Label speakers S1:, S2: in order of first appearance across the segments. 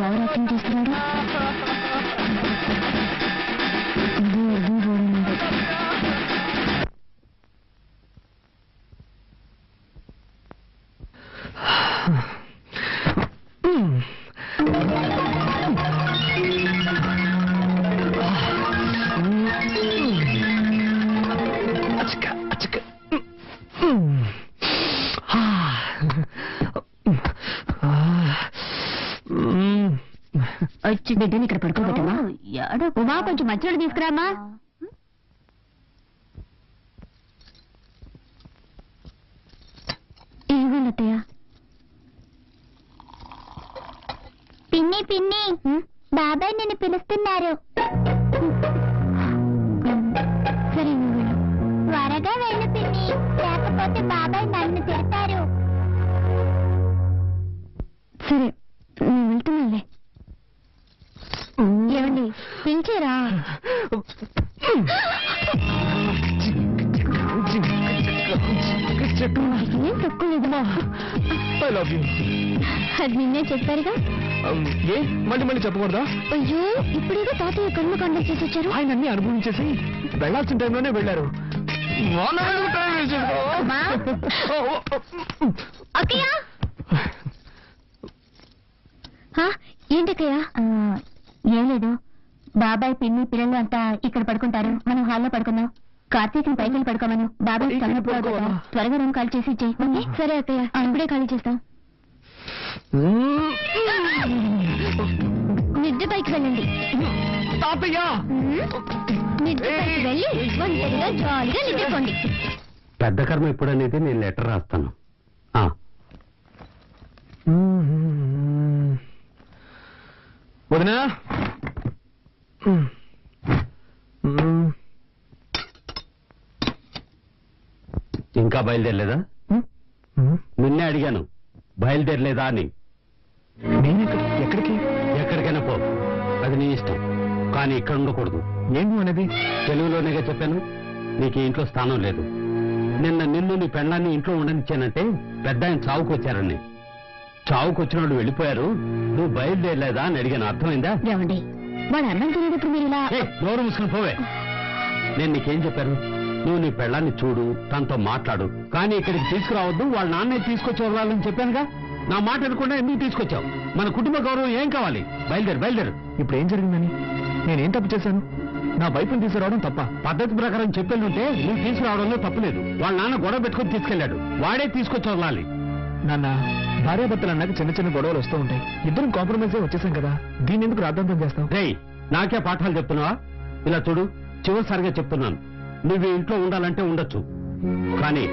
S1: Over acting చేస్తున్నాడు. వచ్చి బిడ్డని ఇక్కడ పడుకోబెట్టమా? ఉమా కొంచెం మధ్యలో తీసుకురామా. ఏమో అత్తయ్య. పిన్ని పిన్ని బాబాయ్ నిన్ను పిలుస్తున్నారు. సరే త్వరగా వెళ్ళు పిన్ని, లేకపోతే బాబాయ్ నన్ను తిడతారు. సరే నేను వెళ్తున్నానులే. ఏమండి పిలిచారా? ఏం తక్కువ అది నిన్నే చెప్పారుగా.
S2: ఏ మళ్ళీ మళ్ళీ చెప్పకూడదా?
S1: అయ్యో ఇప్పుడేదో తాతయ్య కర్మకాండ చేసి వచ్చారు.
S2: ఆయన అన్ని అనుభవించేసి వెళ్లాల్సిన టైంలోనే వెళ్ళారు.
S1: అక్కయ్య ఏంటక్కయ్య? ఏం లేదు, బాబాయ్ పిన్ని పిల్లలు అంతా ఇక్కడ పడుకుంటారు, మనం హాల్లో పడుకుందాం. కార్తీక్ని పైకి పడుకోమను. బాబాయ్ త్వరగా రూమ్ ఖాళీ చేసి ఇచ్చేయి. సరే అక్కయ్య, ఇప్పుడే ఖాళీ చేస్తాం. నిద్ర పైకి వెళ్ళండి. నిద్ర పైకి వెళ్ళి ఒంటరిగా జాలీగా నిద్రపోండి.
S3: పెద్ద కర్మ ఎప్పుడనేది నేను లెటర్ రాస్తాను.
S2: వదినా
S3: ఇంకా బయలుదేరలేదా? నిన్నే అడిగాను బయలుదేరలేదా అని.
S2: ఎక్కడికి?
S3: ఎక్కడికైనా పో, అది నీ ఇష్టం, కానీ ఇక్కడ ఉండకూడదు.
S2: ఏమి అనేది?
S3: తెలుగులోనేగా చెప్పాను, నీకు ఇంట్లో స్థానం లేదు. నిన్ను నీ పెళ్ళాన్ని ఇంట్లో ఉండనిచ్చానంటే పెద్ద ఆయన చావుకొచ్చారని. చావుకొచ్చిన వాళ్ళు వెళ్ళిపోయారు, నువ్వు బయలుదేరలేదా అని అడిగాను. అర్థమైందా?
S1: ఏమండి వాడు అన్నం తినేటప్పుడు మీరు ఇలా
S3: నోరు మూసుకుని పోవే. నేను నీకేం చెప్పాను? నువ్వు నీ పెళ్ళాన్ని చూడు, తనతో మాట్లాడు, కానీ ఇక్కడికి తీసుకురావద్దు, వాళ్ళ నాన్నే తీసుకొచ్చి వదలాలని చెప్పానుగా. నా మాట అనుకుండా ఎందుకు తీసుకొచ్చావు? మన కుటుంబ గౌరవం ఏం కావాలి? బయలుదేరు.
S2: ఇప్పుడు ఏం జరిగిందని? నేనేం తప్పు చేశాను? నా వైపుని తీసుకురావడం తప్ప?
S3: పద్ధతి ప్రకారం చెప్పేళ్ళుంటే నువ్వు తీసుకురావడంలో తప్పులేదు. వాళ్ళ నాన్న గొడవ పెట్టుకుని తీసుకెళ్లాడు, వాడే తీసుకొచ్చి వదలాలి.
S2: నాన్న, భార్యాభర్తలు అన్నాక చిన్న చిన్న గొడవలు వస్తూ ఉంటాయి. ఇద్దరం కాంప్రమైజ్ వచ్చేసాం కదా, దీన్ని ఎందుకు రాద్ధాంతం చేస్తాం?
S3: నాకే పాఠాలు చెప్తున్నావా? ఇలా చూడు, చివరిసారిగా చెప్తున్నాను, నువ్వు ఇంట్లో ఉండాలంటే ఉండొచ్చు, కానీ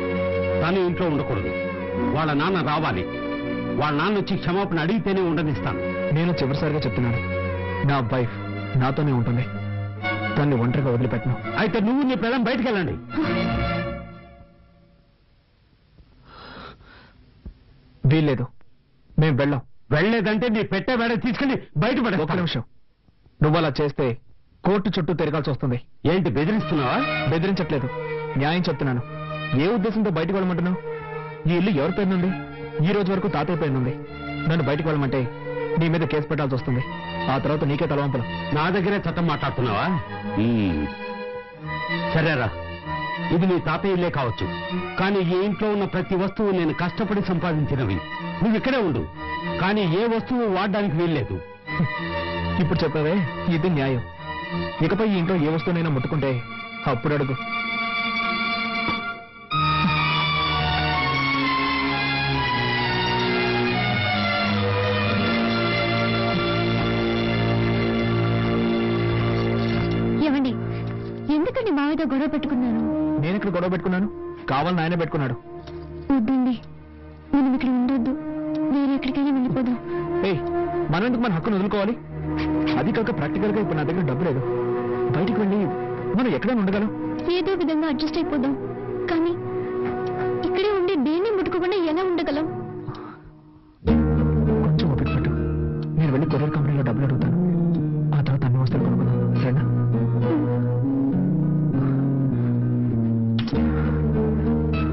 S3: తను ఇంట్లో ఉండకూడదు. వాళ్ళ నాన్న రావాలి, వాళ్ళ నాన్న వచ్చి క్షమాపణ అడిగితేనే ఉండనిస్తాను.
S2: నేను చివరిసారిగా చెప్తున్నాను, నా వైఫ్ నాతోనే ఉంటుంది, తన్ని ఒంటరిగా వదిలిపెట్టను.
S3: అయితే నువ్వు నీ పిల్లలు బయటికి వెళ్ళండి.
S2: వీల్లేదు, మేము వెళ్ళాం.
S3: వెళ్ళలేదంటే నీ పెట్టే వేడ తీసుకెళ్లి బయటపడే.
S2: ఒక్క నిమిషం, నువ్వు అలా చేస్తే కోర్టు చుట్టూ తిరగాల్సి వస్తుంది.
S3: ఏంటి బెదిరిస్తున్నావా?
S2: బెదిరించట్లేదు, న్యాయం చెప్తున్నాను. ఏ ఉద్దేశంతో బయటకు వెళ్ళమంటున్నావు? ఈ ఇల్లు ఎవరి పేరునుంది? ఈ రోజు వరకు తాతయ్య పేరునుంది. నన్ను బయటకు వెళ్ళమంటే నీ మీద కేసు పెట్టాల్సి వస్తుంది. ఆ తర్వాత నీకే తలవంపులు.
S3: నా దగ్గరే చట్టం మాట్లాడుతున్నావా? సరేరా, ఇది నీ తాతయ్య ఇల్లే కావచ్చు, కానీ ఈ ఇంట్లో ఉన్న ప్రతి వస్తువు నేను కష్టపడి సంపాదించినవి. నువ్వు ఇక్కడే ఉండు, కానీ ఏ వస్తువు వాడడానికి వీల్లేదు.
S2: ఇప్పుడు చెప్పావే, ఇది న్యాయం. ఇకపై ఈ ఇంట్లో ఏ వస్తువునైనా ముట్టుకుంటే అప్పుడు అడుగు.
S1: ఏమండి, ఎందుకండి మావితో గొడవ పెట్టుకున్నాను?
S2: నేను ఇక్కడ గొడవ పెట్టుకున్నాను? కావాలని ఆయనే పెట్టుకున్నాడు.
S1: వద్దండి, మనం ఇక్కడ ఉండొద్దు, వేరే ఎక్కడికైనా వెళ్ళిపోదాం.
S2: మనం ఎందుకు మన హక్కును వదులుకోవాలి? అది కాక ప్రాక్టికల్ గా ఇప్పుడు నా దగ్గర డబ్బు లేదు. బయటికి వెళ్ళి మనం ఎక్కడైనా ఉండగలం.
S1: ఏదో విధంగా అడ్జస్ట్ అయిపోదాం, కానీ ఇక్కడే ఉండి దేన్ని ముట్టుకోకుండా ఎలా ఉండగలం?
S2: కొంచెం ఓపిక పట్టు, నేను వెళ్ళి కొరియర్ కంపెనీలో డబ్బులు అడుగుతాను. ఆ తర్వాత అన్ని వస్తువులు కొనుక్కుందాం, సరేనా?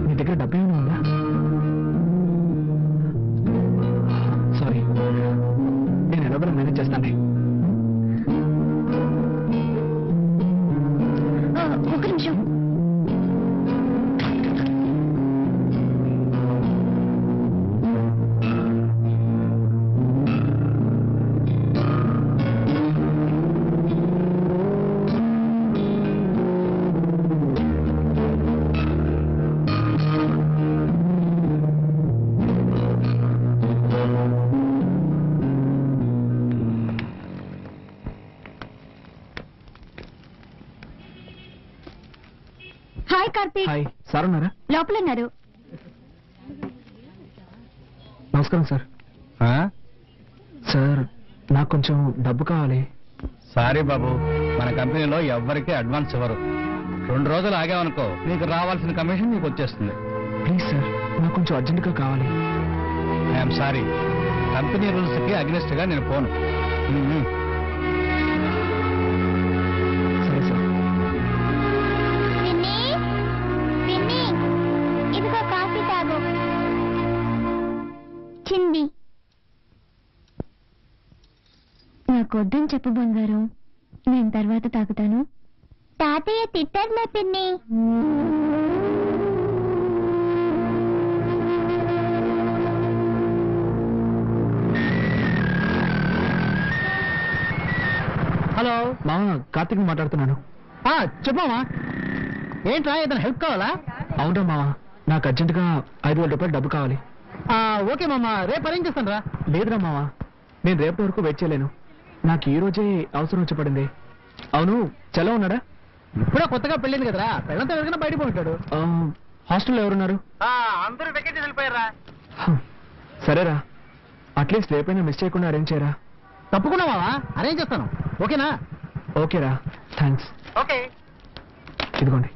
S2: నీ దగ్గర డబ్బు ఏమైనా ఉందా? సారీ, నేను ఎలాగో మేనేజ్
S1: నిమిషం. హాయ్ కార్తీక్.
S2: హాయ్, సార్ ఉన్నారా?
S1: లోపల ఉన్నారు.
S2: నమస్కారం సార్. సార్ నాకు కొంచెం డబ్బు కావాలి.
S4: సారీ బాబు, మన కంపెనీలో ఎవ్వరికీ అడ్వాన్స్ ఇవ్వరు. 2 రోజులు ఆగామనుకో నీకు రావాల్సిన కమిషన్ నీకు వచ్చేస్తుంది.
S2: ప్లీజ్ సార్, నాకు కొంచెం అర్జెంటుగా కావాలి.
S4: ఐఎమ్ సారీ, కంపెనీ రూల్స్ కి అగ్నిస్ట్ గా నేను పోను.
S2: సరే సార్.
S1: ఇదిగో కాఫీ తాగు. చింది నాకు వద్దని చెప్పు బంగారం, నేను తర్వాత తాగుతాను. తాతయ్య తిట్టర్లే పిన్ని.
S4: హలో
S2: మామ, కార్తీక్ మాట్లాడుతున్నాను.
S4: చెప్పమ్మా, ఏంట్రా ఏదైనా హెల్ప్ కావాలా?
S2: అవునా మామ, నాకు అర్జెంటుగా 5,000 రూపాయలు డబ్బు కావాలి.
S4: ఓకే మామ, రేపు అరేంజ్ చేస్తాను రా.
S2: లేదురా మామ, నేను రేపటి వరకు వెయిట్ చేయలేను. నాకు ఈ రోజే అవసరం వచ్చి పడింది. అవును, చలో ఉన్నాడా?
S4: ఇప్పుడే కొత్తగా పెళ్ళింది కదరా, పెళ్ళంతా ఎవరికైనా బయటకు ఉంటాడు.
S2: హాస్టల్లో ఎవరున్నారు?
S4: అందరూ వెకేషన్ వెళ్ళిపోయారా?
S2: సరేరా, అట్లీస్ట్ రేపైనా మిస్ చేయకుండా అరేంజ్ చేయరా.
S4: తప్పకుండా మావా, అరేంజ్ చేస్తాను. ఓకేనా?
S2: ఓకేరా, థ్యాంక్స్.
S4: ఓకే.
S2: ఇదిగోండి.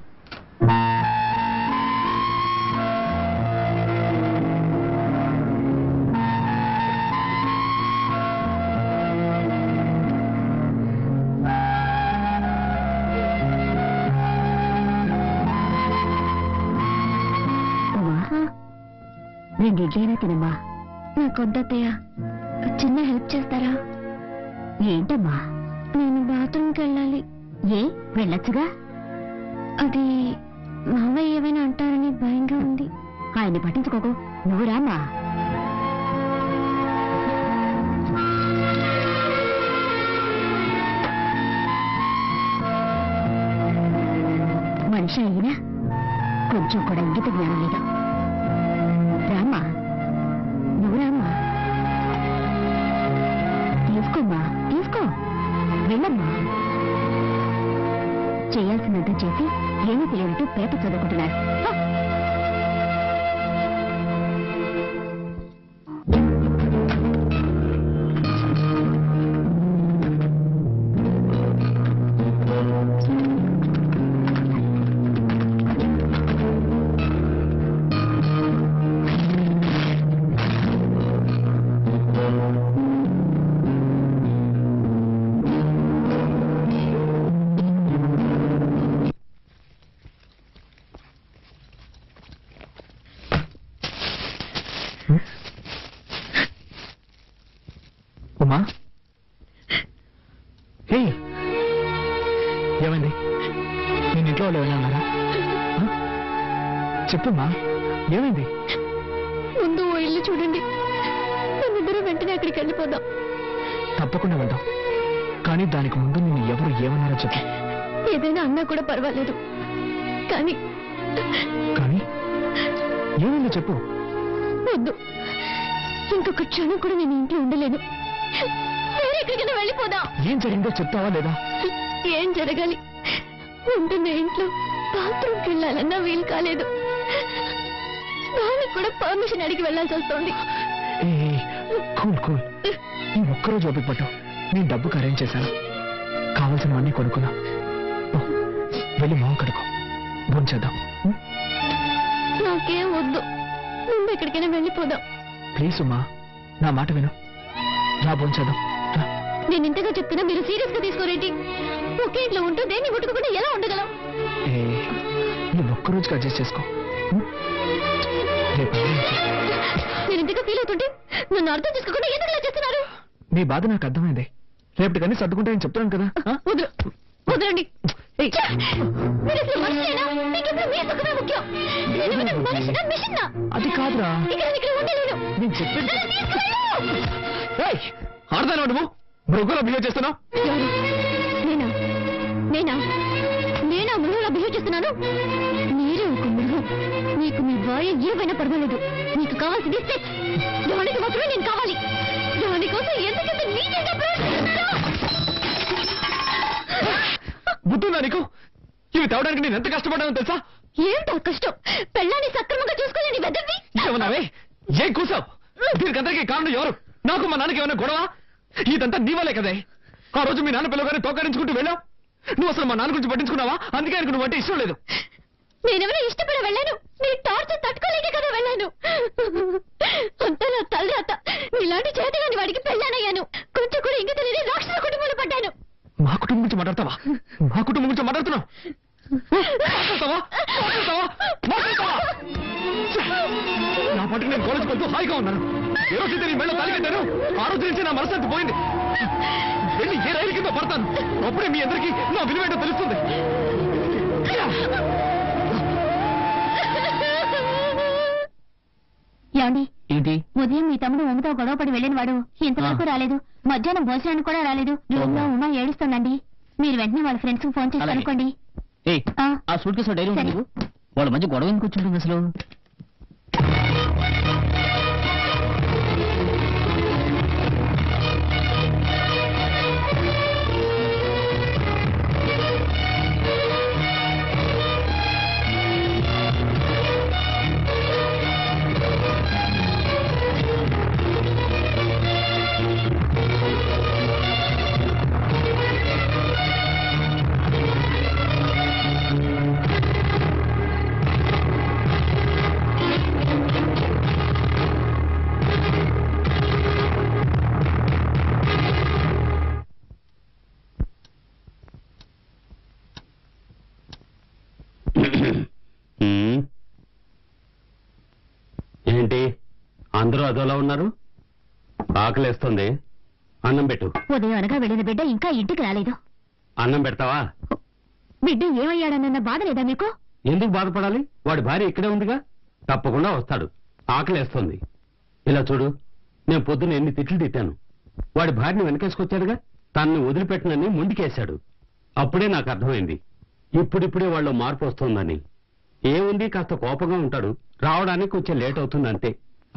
S1: నేను ఇడ్లీనా తినమ్మా. నాకు వద్దత్తయ్య, చిన్న హెల్ప్ చేస్తారా? ఏంటమ్మా? నేను బాత్రూమ్కి వెళ్ళాలి. ఏ, వెళ్ళొచ్చుగా. అది మావయ్య ఏమైనా అంటారని భయంగా ఉంది. ఆయన్ని పట్టించుకోకు, నువ్వు రామా. మనిషి అయినా కొంచెం కూడా ఇంగిత జ్ఞానం లేదు. రామా, నువ్వు రామా. తీసుకోమ్మా, తీసుకో, వెళ్ళమ్మా. చేయాల్సినంత చేసి ఏమీ తెలియనట్టు పేపర్ చదువుకుంటున్నారు.
S2: ఉమా, హే, ఏమైంది? నేను ఇంట్లో వాళ్ళు ఏమైనా అన్నారా? చెప్పమ్మా, ఏమైంది?
S1: ముందు ఓ ఇల్లు చూడండి, మనిద్దరం వెంటనే అక్కడికి వెళ్ళిపోదాం.
S2: తప్పకుండా వెళ్దాం, కానీ దానికి ముందు నేను ఎవరు ఏమన్నారో చెప్పు.
S1: ఏదైనా అన్నా కూడా పర్వాలేదు, కానీ
S2: కానీ ఏమైందో చెప్పు.
S1: వద్దు, ఇంకొక క్షణం కూడా నేను ఇంట్లో ఉండలేను. వేరే ఎక్కడికైనా వెళ్ళిపోదాం.
S2: ఏం జరిగిందో చెప్తావా లేదా?
S1: ఏం జరగాలి? ఉంటున్న ఇంట్లో బాత్రూమ్కి వెళ్ళాలన్నా వీలు కాలేదు. దానికి కూడా పర్మిషన్ అడిగి వెళ్ళాల్సి వస్తుంది.
S2: కూల్ కూల్, ఈ ఒక్కరోజు ఓపిక పట్టు. నేను డబ్బుకి అరేంజ్ చేశాను, కావాల్సినవన్నీ కొనుక్కున్నా. వెళ్ళి మొహం కడుకో, భోంచేద్దాం.
S1: నాకేం వద్దు, ముందు ఎక్కడికైనా వెళ్ళిపోదాం.
S2: ప్లీజ్ ఉమ్మా, నా మాట విను. రా, భోంచేద్దాం.
S1: నేను ఇంతగా చెప్తున్నా, మీరు సీరియస్ గా తీసుకోరేంటి? ఒకే ఇంట్లో ఉంటూ దేన్ని ముట్టుకోకుండా ఎలా ఉండగలం?
S2: ఈ ఒక్కరోజుకి అడ్జస్ట్ చేసుకో. రేపు
S1: నేను ఇంతగా ఫీల్ అవుతుంటే నన్ను అర్థం చేసుకోకుండా ఎందుకు ఇలా చేస్తున్నారు?
S2: నీ బాధ నాకు అర్థమైంది. రేపటికన్నీ సర్దుకుంటాయని చెప్తున్నాను కదా.
S1: వద్దు, వదలండి. మీరు అసలు మనిషేనా? మీకు ఇప్పుడు మీ సుఖమే ముఖ్యం. నేనేమైనా మనిషినా, మిషన్నా?
S2: అది కాదురా,
S1: ఇక్కడ ఉండలేను.
S2: నేను చెప్పింది ఆడదాను. నువ్వు మృగంలో బిహేవ్ చేస్తున్నావు.
S1: నేనా నేనా నేనా మృగంలో బిహేవ్ చేస్తున్నాను? మీరే ఒక మృగం. మీకు మీ భార్య ఏమైనా పర్వాలేదు. మీకు కావాల్సింది సెక్స్. దానికి మాత్రమే నేను కావాలి. దానికోసం ఎందుకంటే నీకేంటో
S2: బుద్ధుందా నీకు? ఇవి తేవడానికి నేను ఎంత కష్టపడ్డానో తెలుసా?
S1: ఏంటో కష్టం? పెళ్ళాన్ని సక్రమంగా చూసుకోలేని వెదవి.
S2: ఏమన్నావే? ఏం కూసావు? దీనికందరికీ కారణం ఎవరు? నాకు మా నాన్నకి ఏమైనా గొడవ? ఇదంతా నీ వల్లే కదే. ఆ రోజు మీ నాన్న పిల్లగానే తోకరించుకుంటూ వెళ్ళావు. నువ్వు అసలు మా నాన్న గురించి పట్టించుకున్నావా? అందుకే ఆయనకు నువ్వు అంటే ఇష్టం లేదు.
S1: నేనేమైనా ఇష్టపడి వెళ్ళాను? నీ టార్చర్ తట్టుకోలేకే కదా వెళ్ళాను. అంతా నా తలరాత. ఇలాంటి చేతగాని వాడికి పెళ్ళానయ్యాను. కొంచెం కూడా ఇంక తెలియని రాక్షస కుటుంబంలో పడ్డాను.
S2: మా కుటుంబం గురించి మాట్లాడతావా? మా కుటుంబం గురించి మాట్లాడుతున్నావు? నా పట్టుకు నేను కాలేజ్కి వెళ్తూ హాయిగా ఉన్నాను. ఏ రోజైతే నీ మెళ్ళ తాళి కట్టాను, ఆ రోజు నుంచి నా మనసు పోయింది. వెళ్ళి ఏ రైలు కింద పడతాను. అప్పుడే మీ అందరికీ నా విలువేంటో తెలుస్తుంది.
S1: ఏమండి?
S2: ఏంటి?
S1: ఉదయం మీ తమ్ముడు ఉమ్మతో గొడవపడి వెళ్ళిన వాడు ఇంతవరకు రాలేదు. మధ్యాహ్నం భోజనానికి కూడా రాలేదు. రూమ్ లో ఉమా ఏడుస్తుందండి. మీరు వెంటనే వాళ్ళ ఫ్రెండ్స్ కు ఫోన్ చేసి అనుకోండి.
S2: ఆ సూట్ కేసు డైరీ ఉంది. వాళ్ళ మధ్య గొడవ ఎందుకు వచ్చింటుంది అసలు?
S3: ఏంటి అందరూ అదోలా ఉన్నారు? ఆకలేస్తుంది. అన్నం పెట్టు.
S1: ఉదయం అనగా వెళ్ళిన బిడ్డ ఇంకా ఇంటికి రాలేదు.
S3: అన్నం పెడతావా?
S1: బిడ్డ ఏమయ్యాడన్న బాధ లేదా మీకు?
S3: ఎందుకు బాధపడాలి? వాడి భార్య ఇక్కడే ఉందిగా, తప్పకుండా వస్తాడు. ఆకలేస్తుంది. ఇలా చూడు, నేను పొద్దున ఎన్ని తిట్లు తిట్టాను. వాడి భార్యని వెనకేసుకొచ్చాడుగా, తనని వదిలిపెట్టనని ముందుకేశాడు. అప్పుడే నాకు అర్థమైంది ఇప్పుడిప్పుడే వాళ్ళు మార్పు వస్తోందని. ఏముంది, కాస్త కోపంగా ఉంటాడు. రావడానికి కొంచెం లేట్ అవుతుంది అంతే.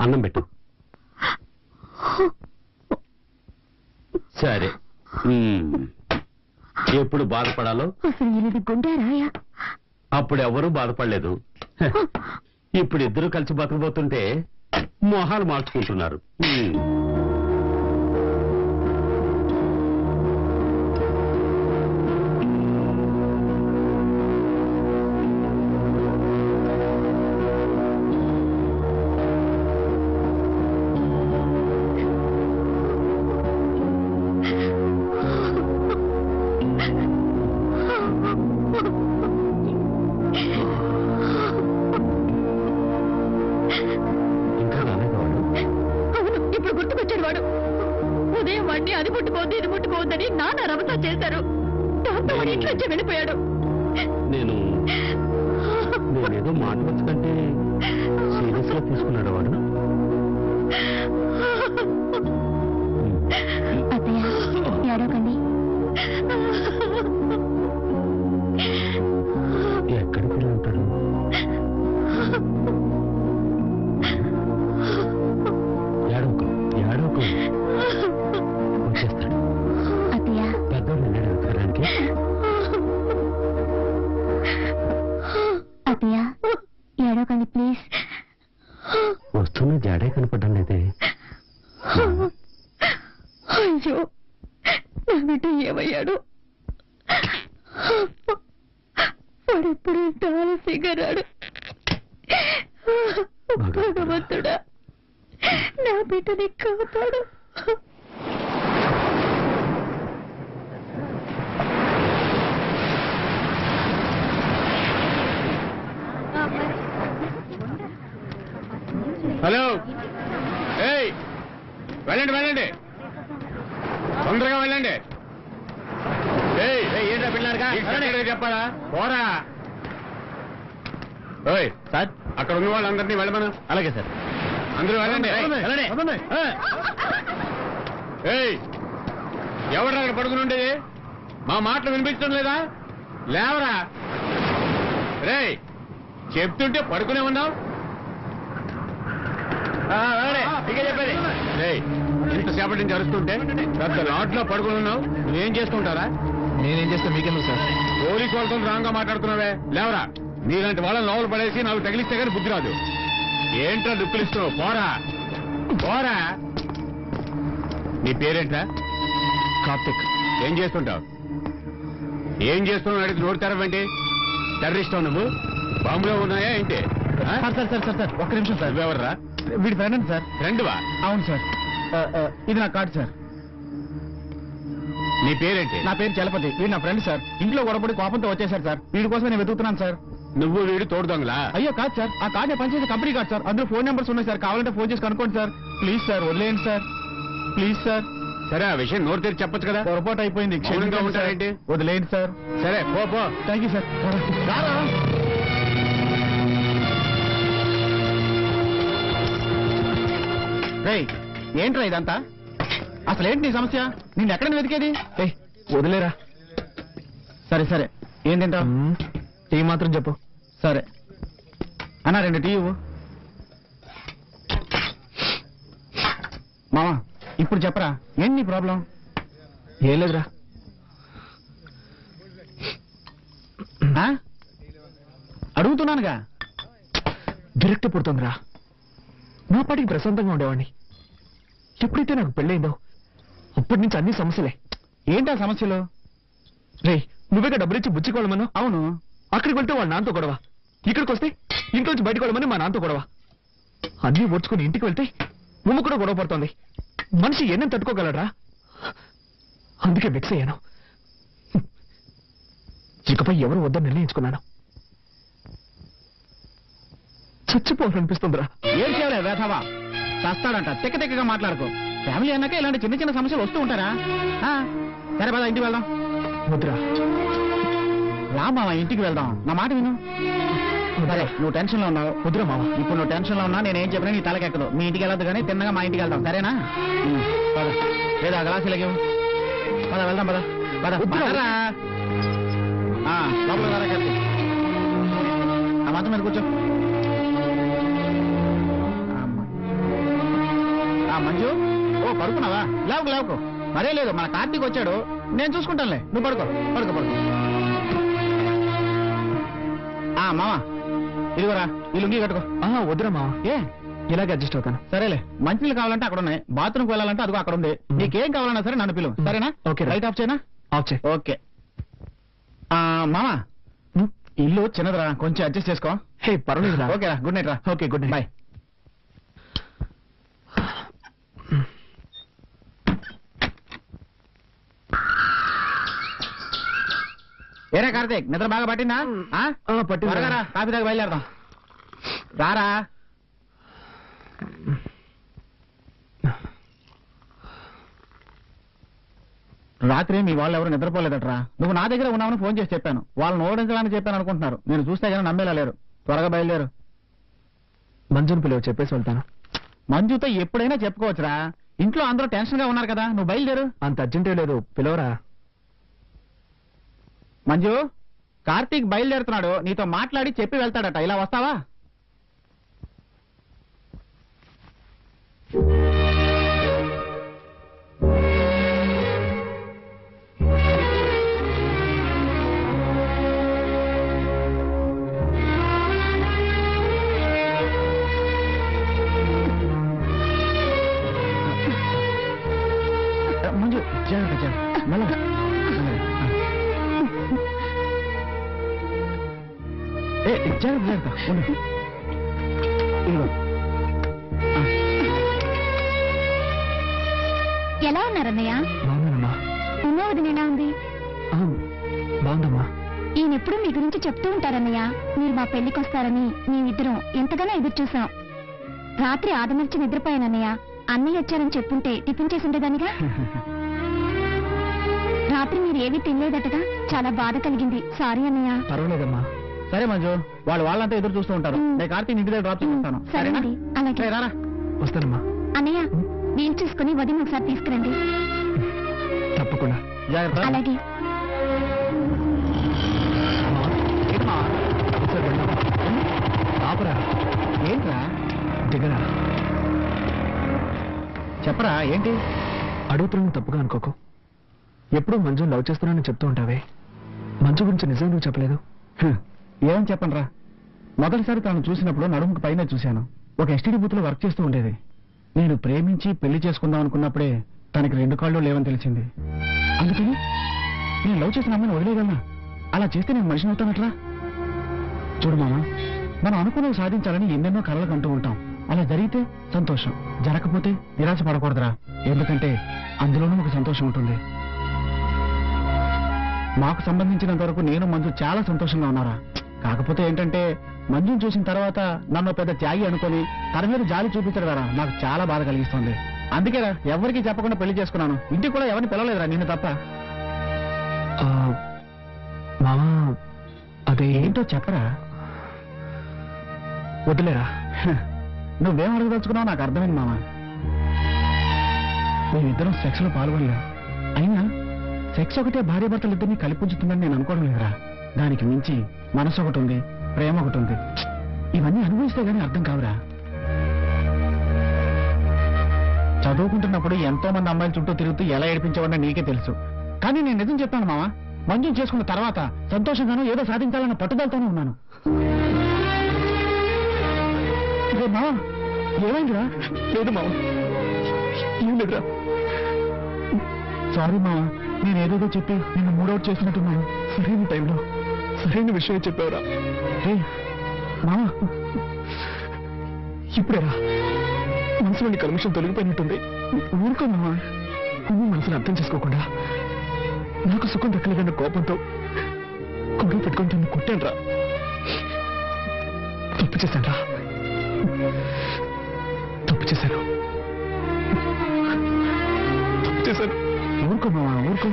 S3: అన్నం పెట్టు. సరే, ఎప్పుడు బాధపడాలో అప్పుడు ఎవరూ బాధపడలేదు. ఇప్పుడు ఇద్దరు కలిసి బతకబోతుంటే మొహాలు మార్చుకుంటున్నారు.
S1: అది ముట్టుకోవద్దు ఇది ముట్టుకోవద్దని నాన్న రమతా చేశారు. దాంతో వాడి ఇంట్లో వచ్చి వెళ్ళిపోయాడు.
S3: నేనేదో మాట వచ్చకంటే సీరియస్ గా తీసుకున్నాడు వాడు.
S1: అత్తయ్య ఏడవకండి.
S3: ఎక్కడికి వెళ్ళి ఉంటాడు? ఏడవకు ఏడవకు, వచ్చేస్తాడు.
S1: అత్తయ్య
S3: పెద్దోడు వెళ్ళాడు వెతకడానికి.
S1: అత్తయ్య ఏడవకండి ప్లీజ్.
S3: వస్తున్న జాడే కనపడడం లేదే.
S1: అయ్యో నా బిడ్డ ఏమయ్యాడు? వాడెప్పుడు ఇంత ఆలస్యంగా రాడు. భగవంతుడా నా బిడ్డని కాపాడు.
S4: హలో, ఏయ్ వెళ్ళండి వెళ్ళండి, తొందరగా వెళ్ళండి. ఏంటా పిల్లరా?
S3: చెప్పాలా పోరా. ఓయ్
S2: సార్
S3: అక్కడ ఉన్న వాళ్ళందరినీ వెళ్ళమను.
S2: అలాగే సార్.
S3: అందరూ వెళ్ళండి. ఏయ్ ఎవరు అక్కడ పడుకుని ఉండేది? మా మాటలు వినిపించడం లేదా? లేవరా రేయ్, చెప్తుంటే పడుకునే ఉన్నావు. చెప్పేది రేయ్, ఇంతసేపటి నుంచి అరుస్తుంటే పెద్ద లాట్లో పడుకుని ఉన్నావు. నువ్వేం చేస్తుంటారా?
S2: నేనేం చేస్తే మీకెందుకు సార్?
S3: పోలీసు వాళ్ళతో రాంగ్ గా మాట్లాడుతున్నావే. లేవరా, నీలాంటి వాళ్ళని లోపల పడేసి నాకు తగిలిస్తే కానీ బుద్ధి రాదు. ఏంట్రా దుక్కులిస్తున్నావు? పోరా పోరా. నీ పేరేంట్రా?
S2: కార్తిక్.
S3: ఏం చేస్తుంటావు? ఏం చేస్తున్నావు అడిగి నోరు తెరవండి. టెర్రరిస్టావు నువ్వు? బాంబులో ఉన్నాయా ఏంటి?
S2: సార్ ఒక్క నిమిషం సార్.
S3: నువ్వెవర్రా?
S2: వీడి ఫ్రెండ్ సార్.
S3: ఫ్రెండ్వా?
S2: అవును సార్. ఇది నా కార్డు సార్.
S3: నీ పేరేంటి?
S2: నా పేరు చలపతి. వీడు నా ఫ్రెండ్ సార్. ఇంట్లో గొడవపడి కోపంతో వచ్చేసారు సార్. వీడి కోసం నేను వెతుకుతున్నాను సార్.
S3: నువ్వు వీడు తోడు దొంగలా?
S2: అయ్యో కాదు సార్, ఆ కార్డు నేను పనిచేసే కంపెనీ కార్డు సార్. అందులో ఫోన్ నెంబర్స్ ఉన్నాయి సార్. కావాలంటే ఫోన్ చేసి కనుక్కోండి సార్. ప్లీజ్ సార్, వదిలేయండి సార్. Please sir.
S3: సరే, ఆ విషయం నోరు తెరిచి చెప్పొచ్చు కదా.
S2: పొరపాటు అయిపోయింది.
S3: మౌనంగా ఉంటారేంటి?
S2: వదిలేయండి సార్.
S3: సరే పో పో.
S2: Thank you sir. రేయ్, ఏంట్రా ఇదంతా? అసలు ఏంటి నీ సమస్య? నిన్ను ఎక్కడ వెతికేది? వదిలేరా. సరే సరే, ఏం తింటావు? టీ మాత్రం చెప్పు. సరే అన్నా, 2 టీ ఇవ్వు. మామా, ఇప్పుడు చెప్పరా, ఏంటి నీ ప్రాబ్లం? ఏం లేదురా. అడుగుతున్నానుగా. విరక్తి పుడుతుందిరా. నా పాటికి ప్రశాంతంగా ఉండేవాడిని. ఎప్పుడైతే నాకు పెళ్ళైందో అప్పటి నుంచి అన్ని సమస్యలే. ఏంటా సమస్యలు? రే, నువ్వేగా డబ్బులిచ్చి బుచ్చుకోవాలమను. అవును. అక్కడికి వెళ్తే వాళ్ళ నాన్నతో గొడవ. ఇక్కడికి వస్తే ఇంట్లోంచి బయటకు వెళ్ళమని మా నాన్నతో గొడవ. అన్నీ ఓడ్చుకుని ఇంటికి వెళ్తే ఉమ్మ కూడా గొడవ పడుతోంది. మనిషి ఎన్నం తట్టుకోగలరా? అందుకే మిక్స్ అయ్యాను. ఇకపై ఎవరు వద్దని నిర్ణయించుకున్నాను. చచ్చిపోవాలనిపిస్తుందిరా. ఏం చేయలే వేధవా, చస్తాడంట. తెక్క తెక్కగా మాట్లాడుకో. ఫ్యామిలీ అన్నాక ఇలాంటి చిన్న చిన్న సమస్యలు వస్తూ ఉంటారా? సరే పద, ఇంటికి వెళ్దాం. వద్దురా, రా మావా, ఇంటికి వెళ్దాం. నా మాట విను. సరే, నువ్వు టెన్షన్ లో ఉన్నావు. వద్దురా మావా, ఇప్పుడు నువ్వు టెన్షన్ లో ఉన్నా నేనేం చెప్పినా నీ తలకెక్కదు. మీ ఇంటికి వెళ్ళొద్దు కానీ తిన్నగా మా ఇంటికి వెళ్దాం, సరేనా? పద, లేదా గ్లాసు లెగి పద, వెళ్దాం. పద పద. లోపల కలిసి ఆ మంచం మీద కూర్చో. మంజు, ఓ పడుకున్నావా? లేవకు లేవకు. మరే లేదు, మన కార్తీక్ వచ్చాడు, నేను చూసుకుంటానులే. నువ్వు పడుకో పడుకో పడుకో. మావా, ఇదిగోరా, ఈ లుంగి కట్టుకో. వద్దురా మావా. ఏ, ఇలాగే అడ్జస్ట్ అవుతాను. సరేలే, మంచినీళ్ళు కావాలంటే అక్కడ ఉన్నాయి. బాత్రూమ్కి వెళ్ళాలంటే అదిగో అక్కడ ఉంది. నీకేం కావాలన్నా సరే నన్ను పిలువు, సరేనా? ఓకే. లైట్ ఆఫ్ చేయనా? ఆఫ్ చేయి. ఓకే. మామా, ఇల్లు చిన్నదిరా, కొంచెం అడ్జస్ట్ చేసుకో. హే, పర్వాలేదు. ఓకేరా, గుడ్ నైట్ రా. Okay, good night. బాయ్. ఏరా కార్తీక్, నిద్ర బాగా పట్టిందా? పట్టిందా? కాఫీ దాకా బయలుదేరదాం. రారా. రాత్రి మీ వాళ్ళు ఎవరు నిద్రపోలేదట్రా. నువ్వు నా దగ్గర ఉన్నావని ఫోన్ చేసి చెప్పాను. వాళ్ళని ఓడించాలని చెప్పాను అనుకుంటున్నారు. నేను చూస్తే కానీ నమ్మేలా లేరు. త్వరగా బయలుదేరు. మంజుని పిలువ, చెప్పేసి వెళ్తాను. మంజుతో ఎప్పుడైనా చెప్పుకోవచ్చురా. ఇంట్లో అందరూ టెన్షన్ గా ఉన్నారు కదా, నువ్వు బయలుదేరు. అంత అర్జెంటే లేదు, పిలవరా. మంజు, కార్తీక్ బయలుదేరుతున్నాడు. నీతో మాట్లాడి చెప్పి వెళ్తాడట. ఇలా వస్తావా? మంజు, జాగ్రత్త, మెల్లగా. జాగ్రత్త.
S1: ఎలా ఉన్నారన్నయ్య?
S2: బాగున్నానమ్మా.
S1: ఉన్నవదిన ఎలా ఉంది?
S2: బాగుందమ్మా.
S1: ఈయనెప్పుడు మీ గురించి చెప్తూ ఉంటారన్నయ్య. మీరు మా పెళ్లికి వస్తారని మేమిద్దరం ఎంతగానో ఎదురు చూసాం. రాత్రి ఆదమర్చి నిద్రపోయానన్నయ్య. అన్నయ్య వచ్చారని చెప్పుంటే టిఫిన్ చేసి ఉండేదానిగా. రాత్రి మీరు ఏమీ తినలేదటగా, చాలా బాధ కలిగింది. సారీ అన్నయ్య.
S2: పర్వాలేదమ్మా.
S4: సరే మంజు, వాళ్ళంతా ఎదురు చూస్తూ ఉంటారు. నేను కార్తీక్ ఇంటి దగ్గర డ్రాప్ చేస్తాను.
S1: సరేనండి, అలాగే.
S4: రారా.
S2: వస్తానమ్మా.
S1: అన్నయ్య, వీలు చూసుకుని వదిన ఒకసారి తీసుకురండి.
S2: తప్పకుండా.
S4: జాగ్రత్త.
S1: అలాగే.
S2: ఆపరా.
S4: ఏంట్రా?
S2: దిగరా.
S4: చెప్పరా ఏంటి?
S2: అడుగుతున్నాను, తప్పుగా అనుకోకు. ఎప్పుడు మంజు లవ్ చేస్తున్నానని చెప్తూ ఉంటావే, మంజు గురించి నిజం నువ్వు చెప్పలేదు.
S4: ఏమని చెప్పనరా, మొదటిసారి తను చూసినప్పుడు నడుముకు పైన చూశాను. ఒక ఎస్టీడీ బూత్ లో వర్క్ చేస్తూ ఉండేది. నేను ప్రేమించి పెళ్లి చేసుకుందాం అనుకున్నప్పుడే తనకి 2 కాళ్ళు లేవని తెలిసింది. అందుకని నేను లవ్ చేసిన అమ్మాయిని వదిలేయగలనా? అలా చేస్తే నేను మనిషిని అవుతానట్రా? చూడు మామ, మనం అనుకున్నవి సాధించాలని ఎన్నెన్నో కలలు కంటూ ఉంటాం. అలా జరిగితే సంతోషం, జరగకపోతే నిరాశ పడకూడదురా. ఎందుకంటే అందులోనూ ఒక సంతోషం ఉంటుంది. మాకు సంబంధించినంత వరకు నేను మంజు చాలా సంతోషంగా ఉన్నారా. కాకపోతే ఏంటంటే మంజుని చూసిన తర్వాత నన్ను పెద్ద త్యాగి అనుకొని తన మీద జాలి చూపించడం ద్వారా నాకు చాలా బాధ కలిగిస్తుంది. అందుకేరా ఎవరికి చెప్పకుండా పెళ్లి చేసుకున్నాను. ఇంటికి కూడా ఎవరిని పిలవలేదురా, నిన్ను తప్ప.
S2: మామా, అదే
S4: ఏంటో చెప్పరా.
S2: వదిలేరా.
S4: నువ్వేం అడగదలుచుకున్నావు నాకు అర్థమైంది మామ. మేమిద్దరం సెక్స్ లో పాల్గొనలేం. అయినా సెక్స్ ఒకటే భార్యాభర్తలిద్దరినీ కలిపుంచుతుందని నేను అనుకోవడం లేదురా. దానికి మించి మనసు ఒకటి ఉంది, ప్రేమ ఒకటి ఉంది. ఇవన్నీ అనుభవిస్తే గానీ అర్థం కావురా. చదువుకుంటున్నప్పుడు ఎంతో మంది అమ్మాయిల చుట్టూ తిరుగుతూ ఎలా ఏడిపించేవాడినా నీకే తెలుసు. కానీ నేను నిజం చెప్తాను మామ, మంజుని చేసుకున్న తర్వాత సంతోషంగానూ ఏదో సాధించాలన్న పట్టుదలతోనే ఉన్నాను. మామ ఏమైందిరా?
S2: లేదు మామ, ఏం లేదురా.
S4: సారీ మామ, నేనేదేదో చెప్పి నిన్ను మూడౌట్ చేసినట్టున్నాను.
S2: సరైన టైంలో సరైన విషయం చెప్పావురా.
S4: మామ
S2: ఇప్పుడేరా మనసులోని కల్మషం తొలగిపోయినట్టుంది.
S4: ఊరుకో మామ.
S2: నువ్వు మనసుని అర్థం చేసుకోకుండా నాకు సుఖం దక్కలేదన్న కోపంతో గొడవ పెట్టుకుని నిన్ను కొట్టానురా. తప్పు చేశానురా, తప్పు చేశాను.
S4: ఊరుకో మామ, ఊరుకో.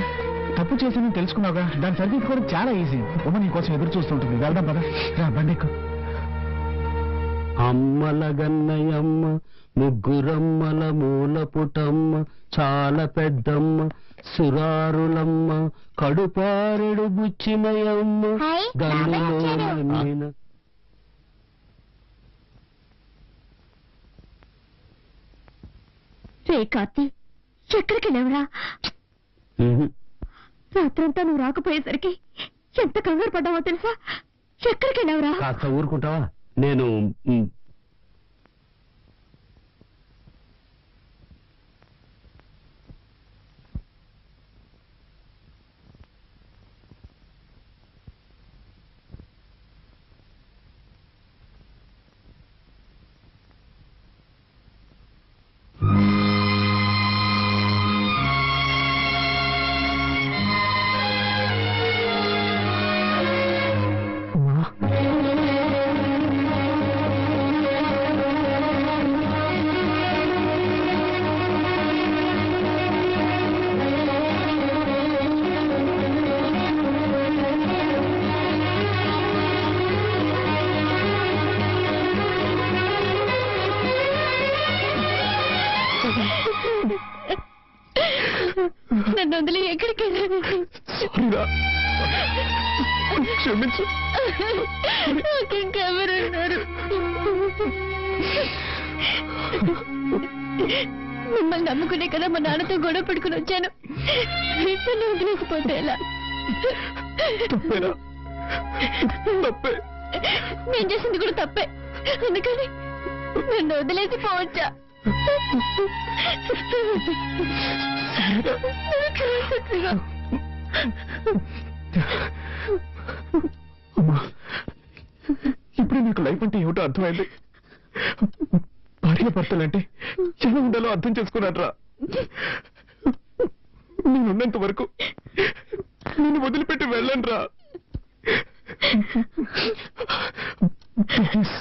S4: తప్పు చేశానని తెలుసుకున్నావుగా, దాన్ని సరిదిద్దుకోవడం చాలా ఈజీ. ఉమ్మ నీ కోసం ఎదురు చూస్తుంటుంది. వెళ్దాం పద. రా బండికు.
S3: అమ్మల గన్నయమ్మ, ముగ్గురమ్మల మూల పుటమ్మ, చాలా పెద్దమ్మ, సురారులమ్మ, కడుపారెడు బుచ్చినయమ్మ,
S1: హాయ్,
S3: గన్నులో
S1: బాబాయ్ వచ్చాడు.
S3: నమ్మిన.
S1: రే కార్తీ, ఎక్కడికి వెళ్ళావురా? రాత్రంతా నువ్వు రాకపోయేసరికి ఎంత కంగారు పడ్డావో తెలుసా? ఎక్కడికి వెళ్ళావురా?
S3: కాస్త ఊరుకుంటావా? నేను
S1: నన్ను వదిలి ఎక్కడికి
S2: సారీరా, క్షమించు.
S1: ఇంకెవరున్నారు? మిమ్మల్ని నమ్ముకునే కదా మా నాన్నతో గొడవ పెట్టుకుని వచ్చాను. నన్ను వదిలేసిపోతే ఎలా?
S2: తప్పేరా, తప్పే.
S1: నేను చేసింది కూడా తప్పే. అందుకని నన్ను వదిలేసి పోవచ్చా?
S2: అమ్మా, ఇప్పుడే నీకు లైఫ్ అంటే ఏమిటో అర్థమైంది. భార్య భర్తలంటే ఎలా ఉండాలో అర్థం చేసుకున్నాడ్రా. నేనున్నంత వరకు నిన్ను వదిలిపెట్టి వెళ్ళను రా. ప్లీజ్.